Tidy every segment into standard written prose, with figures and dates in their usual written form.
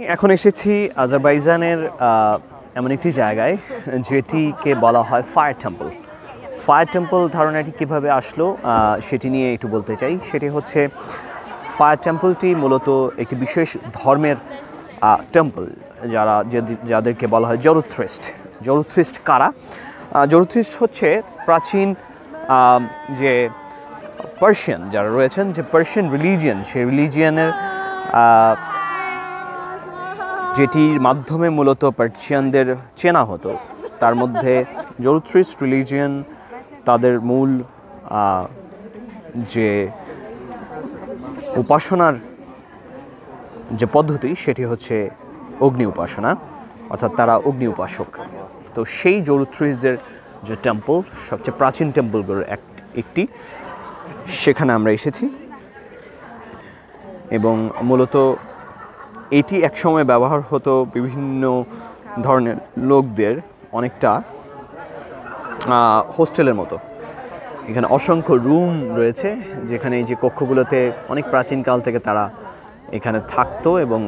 এখন এসেছি আজারবাইজানের এমন একটি জায়গায় যেটিকে বলা হয় ফায়ার টেম্পল। ফায়ার টেম্পল ধারণাটি কীভাবে আসলো সেটি নিয়ে একটু বলতে চাই। সেটি হচ্ছে ফায়ার টেম্পলটি মূলত একটি বিশেষ ধর্মের টেম্পল, যাদেরকে বলা হয় জরুথ্রিস্ট। জরুথ্রিস্ট কারা? জরুথ্রিস্ট হচ্ছে প্রাচীন যে পার্সিয়ান যারা রয়েছেন, যে পার্সিয়ান রিলিজিয়ান, সেই রিলিজিয়ানের যেটির মাধ্যমে মূলত পার্সিয়ানদের চেনা হতো, তার মধ্যে জরুথ্রিস্ট রিলিজিয়ান তাদের মূল যে উপাসনার যে পদ্ধতি সেটি হচ্ছে অগ্নি উপাসনা, অর্থাৎ তারা অগ্নি উপাসক। তো সেই জরুথ্রিস্টদের যে টেম্পল, সবচেয়ে প্রাচীন টেম্পলগুলোর একটি, সেখানে আমরা এসেছি। এবং মূলত এটি একসময় ব্যবহার হতো বিভিন্ন ধরনের লোকদের, অনেকটা হোস্টেলের মতো। এখানে অসংখ্য রুম রয়েছে, যেখানে এই যে কক্ষগুলোতে অনেক প্রাচীনকাল থেকে তারা এখানে থাকতো, এবং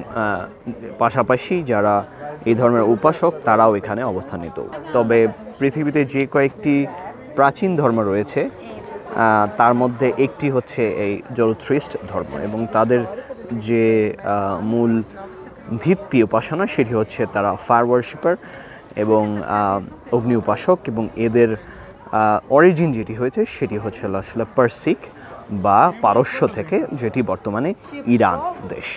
পাশাপাশি যারা এই ধর্মের উপাসক তারাও এখানে অবস্থান নিত। তবে পৃথিবীতে যে কয়েকটি প্রাচীন ধর্ম রয়েছে তার মধ্যে একটি হচ্ছে এই জরুথ্রিস্ট ধর্ম, এবং তাদের যে মূল ভিত্তি উপাসনা সেটি হচ্ছে তারা ফায়ার ওয়ার্শিপার এবং অগ্নি উপাসক। এবং এদের অরিজিন যেটি হয়েছে সেটি হচ্ছে আসলে পারসিক বা পারস্য থেকে, যেটি বর্তমানে ইরান দেশ।